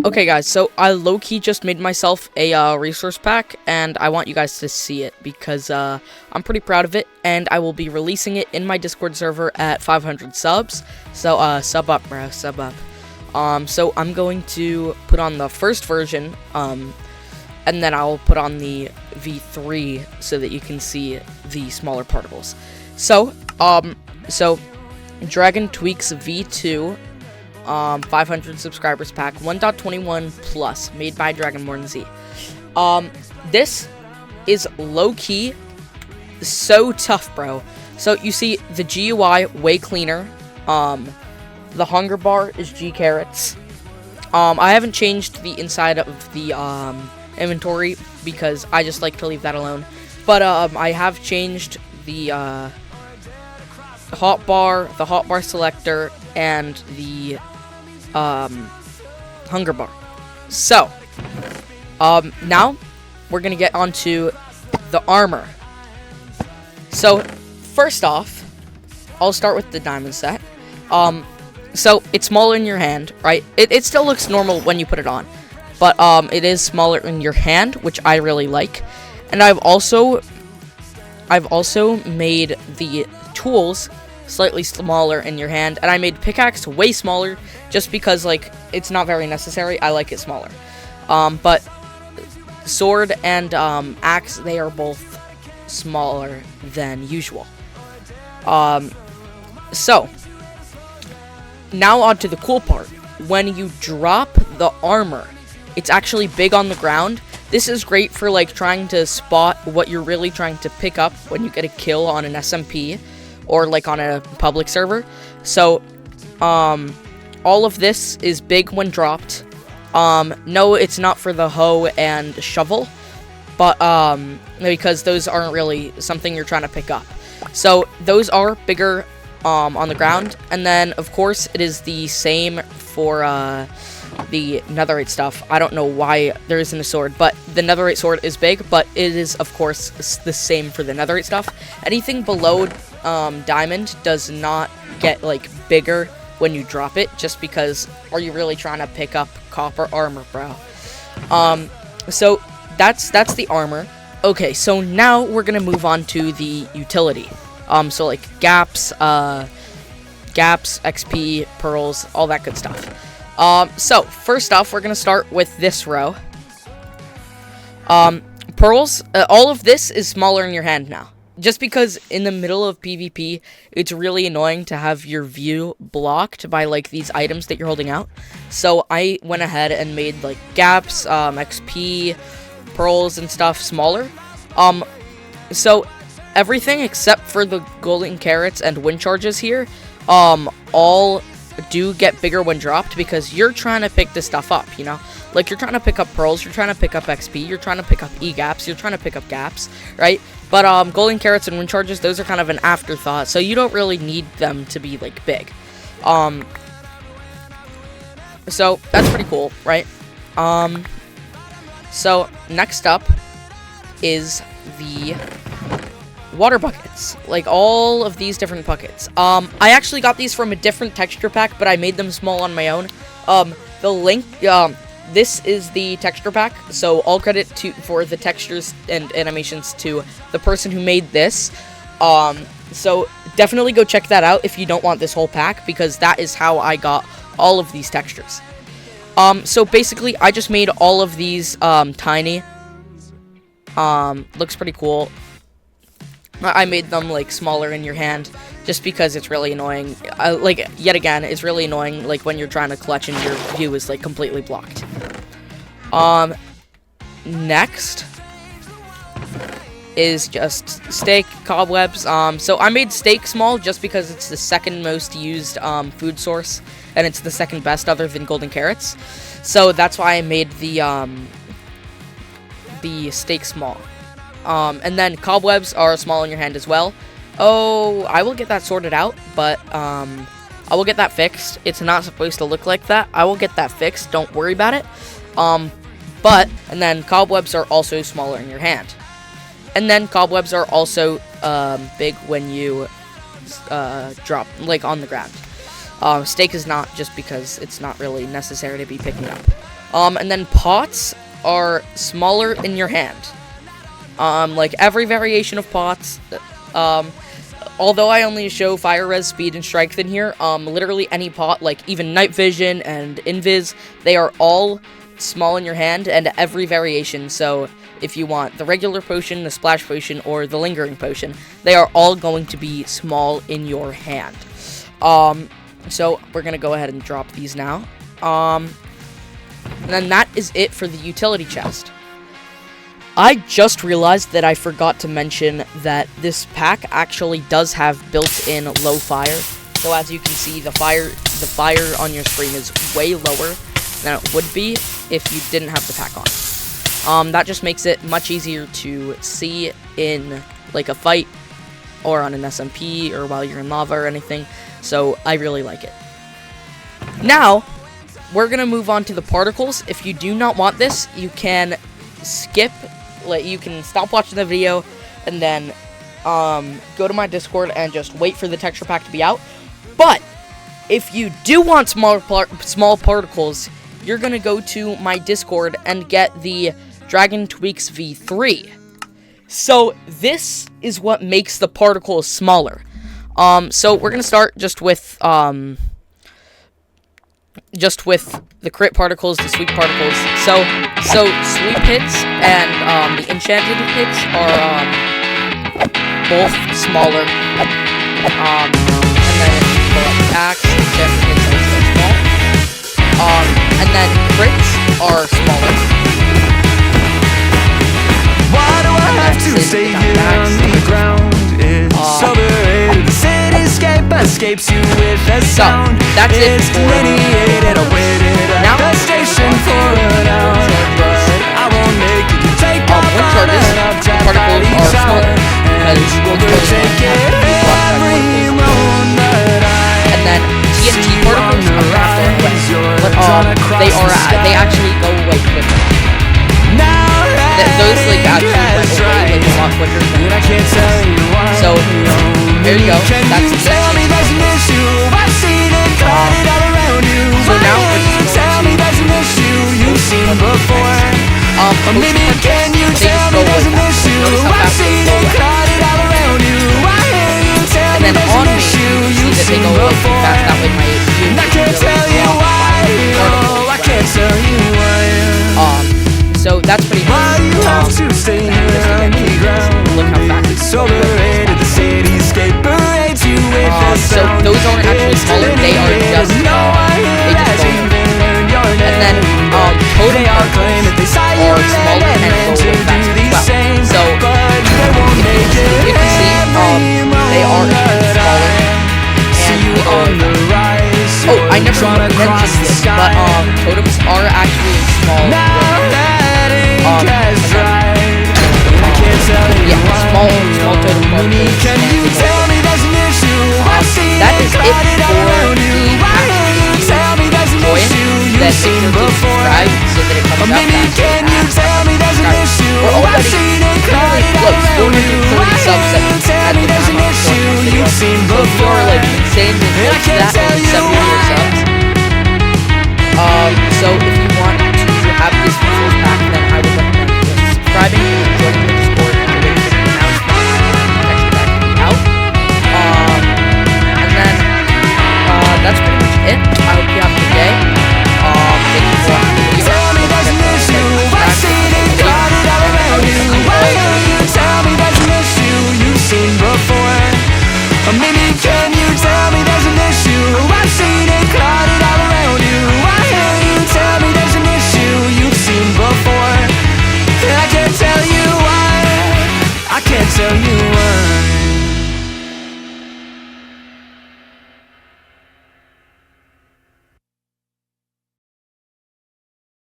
Okay guys, so I low-key just made myself a resource pack, and I want you guys to see it because I'm pretty proud of it, and I will be releasing it in my Discord server at 500 subs. So sub up, bro, sub up. So I'm going to put on the first version, and then I'll put on the V3 so that you can see the smaller particles. So Dragon Tweaks V2. 500 subscribers pack, 1.21 plus, made by Dragonborn Z. This is low-key so tough, bro. So you see the GUI way cleaner. The hunger bar is G carrots. I haven't changed the inside of the inventory because I just like to leave that alone. But I have changed the hotbar selector, and the hunger bar. So now we're gonna get onto the armor. So first off, I'll start with the diamond set. So it's smaller in your hand, right? It still looks normal when you put it on, but it is smaller in your hand, which I really like. And I've also made the tools slightly smaller in your hand, and I made pickaxe way smaller just because, like, it's not very necessary. I like it smaller. But sword and axe, they are both smaller than usual. So now on to the cool part. When you drop the armor, it's actually big on the ground. This is great for, like, trying to spot what you're really trying to pick up when you get a kill on an SMP or, like, on a public server. So all of this is big when dropped. No, it's not for the hoe and shovel, but because those aren't really something you're trying to pick up. So those are bigger on the ground. And then, of course, it is the same for the netherite stuff. I don't know why there isn't a sword, but the netherite sword is big, but it is, of course, the same for the netherite stuff. Anything below diamond does not get, like, bigger when you drop it, just because are you really trying to pick up copper armor, bro? So that's the armor. Okay, so now we're gonna move on to the utility. So, like, gaps, XP, pearls, all that good stuff. So first off, we're gonna start with this row. Pearls, all of this is smaller in your hand now. Just because in the middle of PvP, it's really annoying to have your view blocked by, like, these items that you're holding out. So I went ahead and made, like, gaps, XP, pearls, and stuff smaller. So everything except for the golden carrots and wind charges here, all do get bigger when dropped because you're trying to pick this stuff up, you know? Like, you're trying to pick up pearls, you're trying to pick up XP, you're trying to pick up E-gaps, you're trying to pick up gaps, right? But golden carrots and wind charges, those are kind of an afterthought, so you don't really need them to be, like, big. So that's pretty cool, right? So next up is the water buckets, like all of these different buckets. I actually got these from a different texture pack, but I made them small on my own. The link, this is the texture pack, so all credit for the textures and animations to the person who made this. So definitely go check that out if you don't want this whole pack, because that is how I got all of these textures. So basically, I just made all of these tiny. Looks pretty cool. I made them, like, smaller in your hand just because it's really annoying. Like, yet again, it's really annoying, like, when you're trying to clutch and your view is, like, completely blocked. Next is just steak, cobwebs. So I made steak small just because it's the second most used food source, and it's the second best other than golden carrots. So that's why I made the steak small. And then cobwebs are small in your hand as well. Oh, I will get that sorted out, but I will get that fixed. It's not supposed to look like that. I will get that fixed. Don't worry about it. And then cobwebs are also smaller in your hand. And then cobwebs are also big when you drop, like, on the ground. Steak is not, just because it's not really necessary to be picking up. And then pots are smaller in your hand. Like every variation of pots, although I only show fire res, speed, and strength in here, literally any pot, like even night vision and invis, they are all small in your hand, and every variation. So if you want the regular potion, the splash potion, or the lingering potion, they are all going to be small in your hand. So we're gonna go ahead and drop these now. And then that is it for the utility chest. I just realized that I forgot to mention that this pack actually does have built-in low fire. So as you can see, the fire on your screen is way lower than it would be if you didn't have the pack on. That just makes it much easier to see in like a fight or on an SMP or while you're in lava or anything. So I really like it. Now we're gonna move on to the particles. If you do not want this, you can skip. You can stop watching the video and then go to my Discord and just wait for the texture pack to be out. But if you do want small particles, you're gonna go to my Discord and get the Dragon Tweaks V3. So this is what makes the particles smaller. So we're gonna start just with the crit particles, the sweep particles. So sweep hits and the enchanted hits are both smaller. And then if you pull up the axe, enchanted hits are so small. And then crits are smaller. Why do I have to stay here on the ground? It's overrated. The cityscape escapes you with a sound. That's it it's for delineated. I waited at the station for an hour, but I won't make it. You take my phone and I'll tap out each hour, and we'll take it every road that I. And then TNT particles are not going away, but they actually go away quicker. Those like actually went away like a lot quicker than I can't tell you why. So there you go. That's the tell me there's an issue. I've seen it crowded all around you. So now we're you just tell me there's an issue you've seen before. Or maybe can you tell me there's an issue? I've seen it crowded all around you. I hear you tell me there's an issue you've seen before. And I can't tell you why. Oh, I can't tell you why. So that's pretty Why you have to stay here on the ground? Look how fast it's overrated. The cityscape parades you with a so sound. those aren't actually smaller, they are just no one they just go over. And then totem particles are smaller and go way faster as well. So if you can see, they are smaller and oh, I never mentioned this, but totems are actually small. Small totem particles. Can you tell me there's an issue? That is it for the packs. Join, then make sure to subscribe so that it comes out faster. We're already close, 430 subs at the time of this video. So if you're like insane to hit that, 70 more subs. So if